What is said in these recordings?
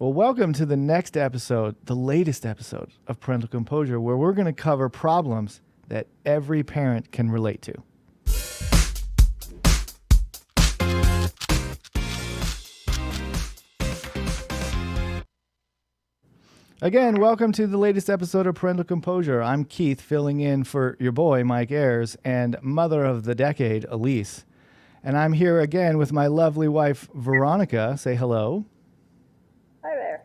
Well, welcome to the next episode, the latest episode of Parental Composure, where we're going to cover problems that every parent can relate to. Again, welcome to the latest episode of Parental Composure. I'm Keith, filling in for your boy, Mike Ayers, and mother of the decade, Elise. And I'm here again with my lovely wife, Veronica. Say hello. Hi there.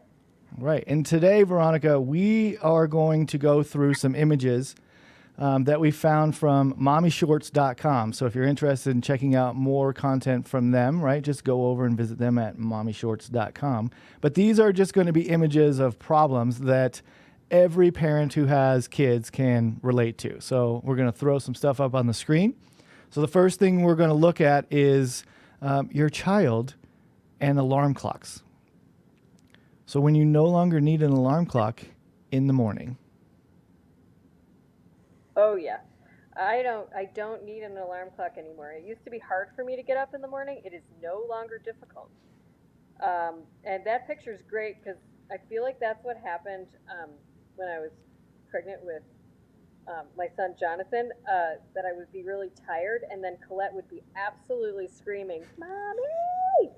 Right. And today, Veronica, we are going to go through some images that we found from mommyshorts.com. So if you're interested in checking out more content from them, right, just go over and visit them at mommyshorts.com. But these are just going to be images of problems that every parent who has kids can relate to. So we're going to throw some stuff up on the screen. So the first thing we're going to look at is your child and alarm clocks. So when you no longer need an alarm clock in the morning. Oh yeah. I don't need an alarm clock anymore. It used to be hard for me to get up in the morning. It is no longer difficult. And that picture is great because I feel like that's what happened when I was pregnant with my son Jonathan, that I would be really tired and then Colette would be absolutely screaming, "Mommy!"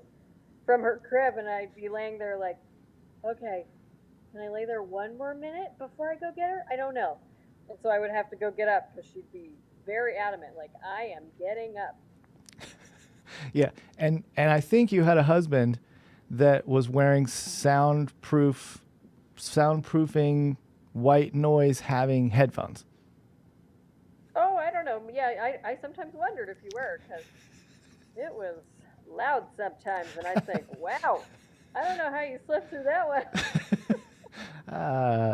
from her crib, and I'd be laying there like, okay, can I lay there one more minute before I go get her? I don't know. And so I would have to go get up because she'd be very adamant, like, I am getting up. Yeah, and I think you had a husband that was wearing soundproofing, white noise having headphones. Oh, I don't know. Yeah, I sometimes wondered if you were, because it was loud sometimes, and I'd think, wow, I don't know how you slept through that one.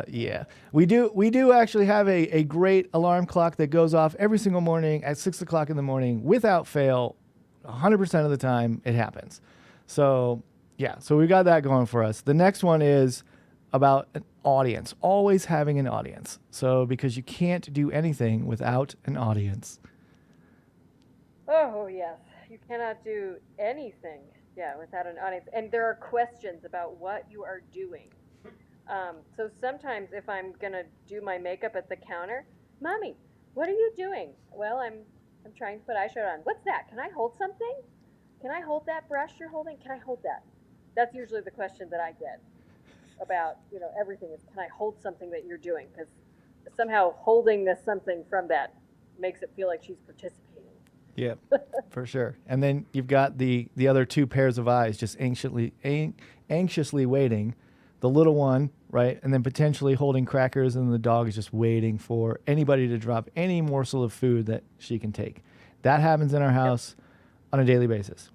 Yeah, we do actually have a great alarm clock that goes off every single morning at 6 o'clock in the morning without fail. 100% of the time it happens. So yeah, so we got that going for us. The next one is about an audience, always having an audience. So because you can't do anything without an audience. Oh, yes. You cannot do anything, without an audience. And there are questions about what you are doing. So sometimes if I'm going to do my makeup at the counter, Mommy, what are you doing? Well, I'm trying to put eyeshadow on. What's that? Can I hold something? Can I hold that brush you're holding? Can I hold that? That's usually the question that I get about, everything is, can I hold something that you're doing? Because somehow holding this something from that makes it feel like she's participating. Yeah, for sure. And then you've got the other two pairs of eyes just anxiously waiting. The little one, right? And then potentially holding crackers, and the dog is just waiting for anybody to drop any morsel of food that she can take. That happens in our house on a daily basis.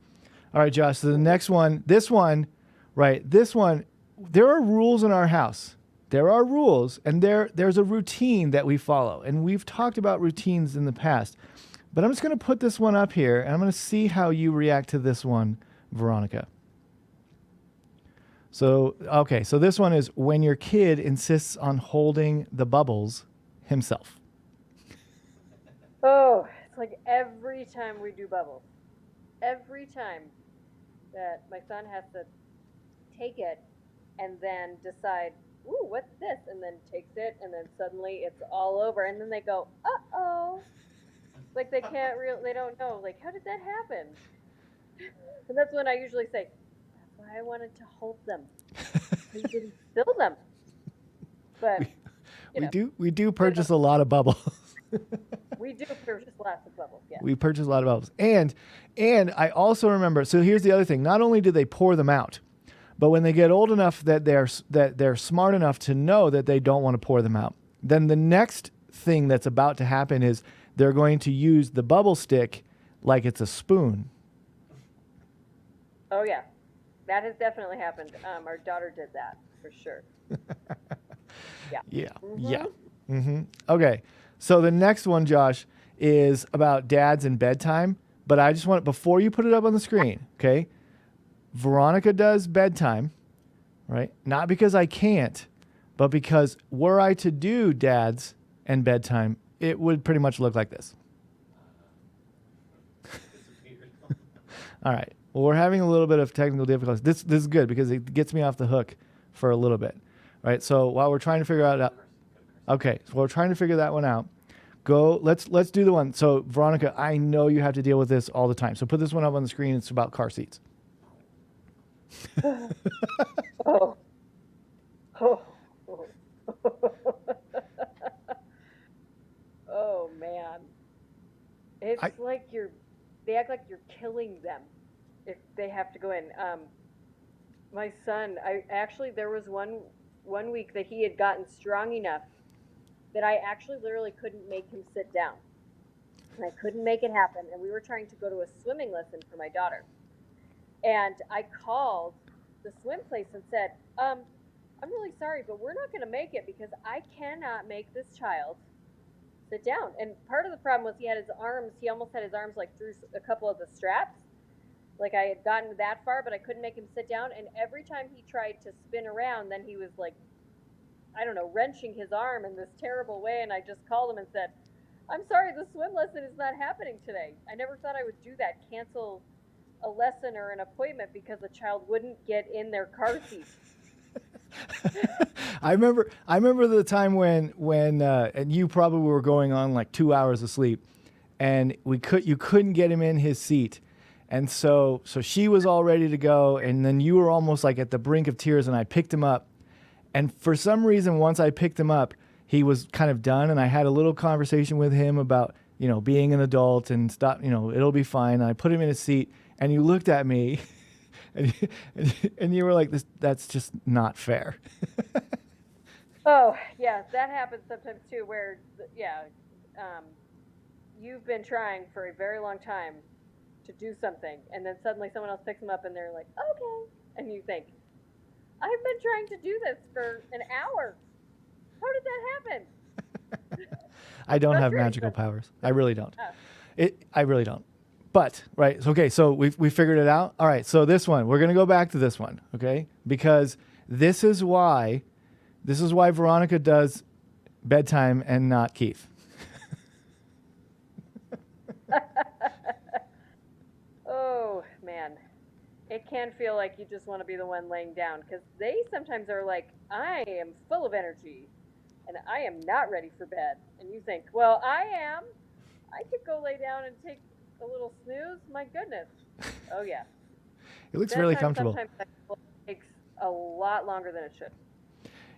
All right, Josh, so the next one, this one, there are rules in our house. There are rules, and there's a routine that we follow. And we've talked about routines in the past. But I'm just going to put this one up here, and I'm going to see how you react to this one, Veronica. So this one is when your kid insists on holding the bubbles himself. Oh, it's like every time we do bubbles. Every time that my son has to take it and then decide, ooh, what's this? And then takes it, and then suddenly it's all over. And then they go, uh-oh. Like they they don't know, like, how did that happen? And that's when I usually say, that's why I wanted to hold them. You didn't fill them. But we do purchase a lot of bubbles. We do purchase lots of bubbles, yeah. We purchase a lot of bubbles. And I also remember, so here's the other thing. Not only do they pour them out, but when they get old enough that they're smart enough to know that they don't want to pour them out, then the next thing that's about to happen is they're going to use the bubble stick like it's a spoon. Oh, yeah. That has definitely happened. Our daughter did that, for sure. Yeah. Yeah. Mm-hmm. Yeah. Mm-hmm. Okay. So the next one, Josh, is about dads and bedtime. But I just want, before you put it up on the screen, okay? Veronica does bedtime, right? Not because I can't, but because were I to do dads and bedtime, it would pretty much look like this. All right. Well, we're having a little bit of technical difficulties. This is good because it gets me off the hook for a little bit, right? So while we're trying to figure out, okay, so we're trying to figure that one out. Let's do the one. So Veronica, I know you have to deal with this all the time. So put this one up on the screen. It's about car seats. Oh. Oh. Oh man. It's like they act like you're killing them if they have to go in. My son, there was one week that he had gotten strong enough that I actually literally couldn't make him sit down. And I couldn't make it happen. And we were trying to go to a swimming lesson for my daughter. And I called the swim place and said, I'm really sorry, but we're not going to make it because I cannot make this child sit down. And part of the problem was he almost had his arms like through a couple of the straps. Like I had gotten that far, but I couldn't make him sit down. And every time he tried to spin around, then he was like, I don't know, wrenching his arm in this terrible way. And I just called him and said, I'm sorry, the swim lesson is not happening today. I never thought I would do that, cancel a lesson or an appointment because a child wouldn't get in their car seat. I remember the time when and you probably were going on like 2 hours of sleep, and you couldn't get him in his seat, and so she was all ready to go, and then you were almost like at the brink of tears, and I picked him up, and for some reason once I picked him up, he was kind of done, and I had a little conversation with him about being an adult and stop, it'll be fine. And I put him in his seat, and you looked at me. And you were like, that's just not fair. Oh, yeah, that happens sometimes too, where, you've been trying for a very long time to do something, and then suddenly someone else picks them up and they're like, okay. And you think, I've been trying to do this for an hour. How did that happen? I don't have magical powers. I really don't. I really don't. But, right, okay, so we figured it out. All right, so this one, we're going to go back to this one, okay? Because this is why Veronica does bedtime and not Keith. Oh, man. It can feel like you just want to be the one laying down, because they sometimes are like, I am full of energy, and I am not ready for bed. And you think, well, I am. I could go lay down and take a little snooze. My goodness. Oh yeah. It looks really comfortable. Sometimes that takes a lot longer than it should.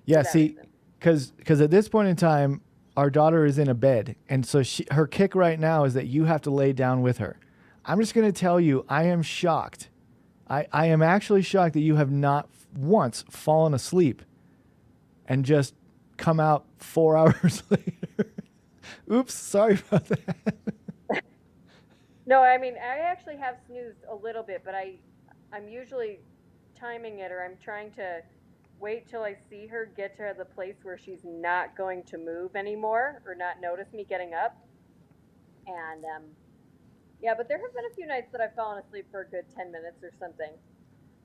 Yeah, see, because at this point in time, our daughter is in a bed, and so her kick right now is that you have to lay down with her. I'm just going to tell you, I am shocked. I am actually shocked that you have not once fallen asleep and just come out 4 hours later. Oops, sorry about that. No, I mean, I actually have snoozed a little bit, but I'm usually timing it, or I'm trying to wait till I see her get to the place where she's not going to move anymore or not notice me getting up. And, yeah, but there have been a few nights that I've fallen asleep for a good 10 minutes or something,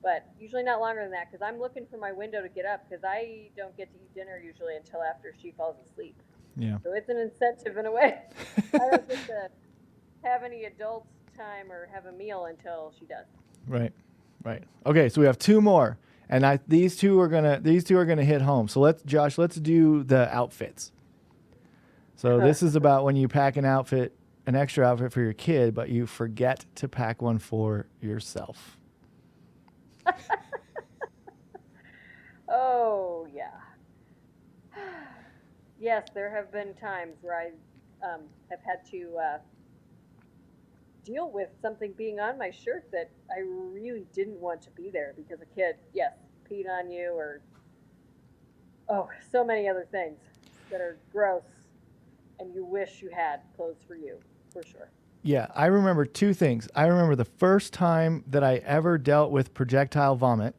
but usually not longer than that, because I'm looking for my window to get up, because I don't get to eat dinner usually until after she falls asleep. Yeah. So it's an incentive in a way. I don't get to have any adult time or have a meal until she does. Right. Okay, so we have two more, and these two are gonna hit home. So let's do the outfits. So this is about when you pack an extra outfit for your kid, but you forget to pack one for yourself. Oh yeah. Yes, there have been times where I have had to deal with something being on my shirt that I really didn't want to be there because a kid, yes, peed on you, or so many other things that are gross, and you wish you had clothes for you, for sure. Yeah, I remember two things. I remember the first time that I ever dealt with projectile vomit,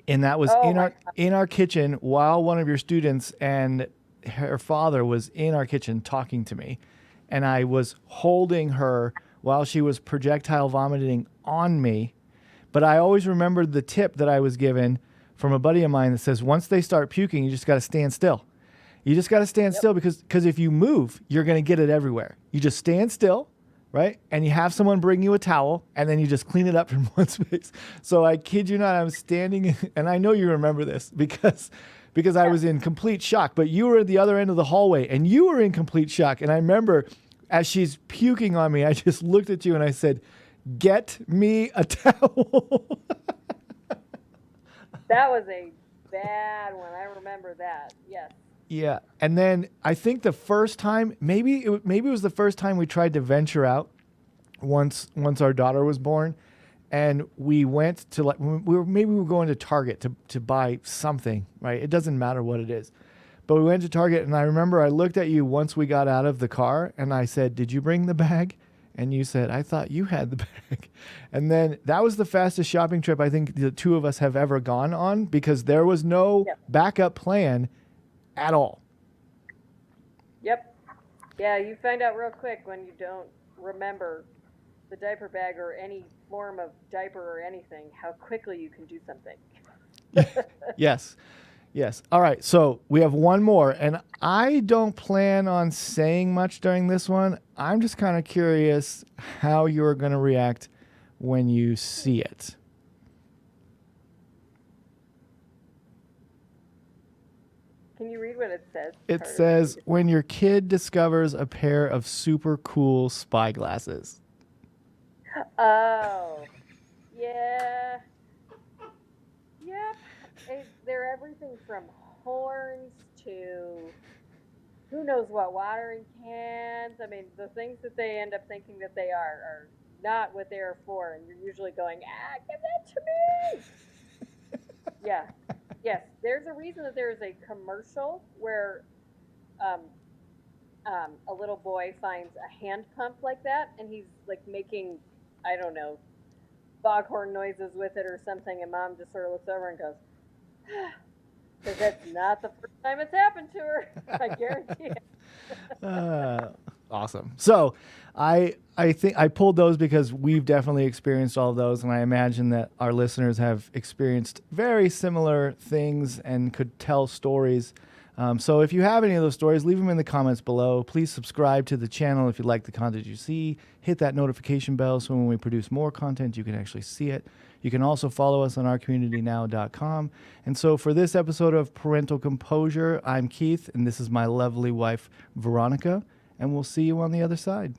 and that was in our kitchen while one of your students and her father was in our kitchen talking to me, and I was holding her while she was projectile vomiting on me. But I always remembered the tip that I was given from a buddy of mine that says, once they start puking, you just got to stand still. You just got to stand still because if you move, you're going to get it everywhere. You just stand still, right? And you have someone bring you a towel, and then you just clean it up from one space. So I kid you not, I'm standing, and I know you remember this because I was in complete shock, but you were at the other end of the hallway, and you were in complete shock. And I remember as she's puking on me, I just looked at you and I said, "Get me a towel." That was a bad one. I remember that. Yes. Yeah. And then I think the first time, maybe it was the first time we tried to venture out once our daughter was born, and we went to we were going to Target to buy something, right? It doesn't matter what it is. But we went to Target, and I remember I looked at you once we got out of the car, and I said, "Did you bring the bag?" And you said, "I thought you had the bag." And then that was the fastest shopping trip I think the two of us have ever gone on, because there was no backup plan at all. Yep. Yeah, you find out real quick when you don't remember the diaper bag or any form of diaper or anything, how quickly you can do something. Yes. All right. So we have one more, and I don't plan on saying much during this one. I'm just kind of curious how you're going to react when you see it. Can you read what it says? It says, when your kid discovers a pair of super cool spy glasses. Oh, yeah. Yep. They're everything from horns to who knows what, watering cans. I mean, the things that they end up thinking that they are not what they're for, and you're usually going, give that to me. Yeah. Yes, there's a reason that there is a commercial where a little boy finds a hand pump like that, and he's like making, I don't know, foghorn noises with it or something, and mom just sort of looks over and goes, because that's not the first time it's happened to her. I guarantee it. Awesome. So I think I pulled those because we've definitely experienced all of those, and I imagine that our listeners have experienced very similar things and could tell stories. So if you have any of those stories, leave them in the comments below. Please subscribe to the channel if you like the content you see. Hit that notification bell so when we produce more content, you can actually see it. You can also follow us on ourcommunitynow.com. And so for this episode of Parental Composure, I'm Keith, and this is my lovely wife, Veronica, and we'll see you on the other side.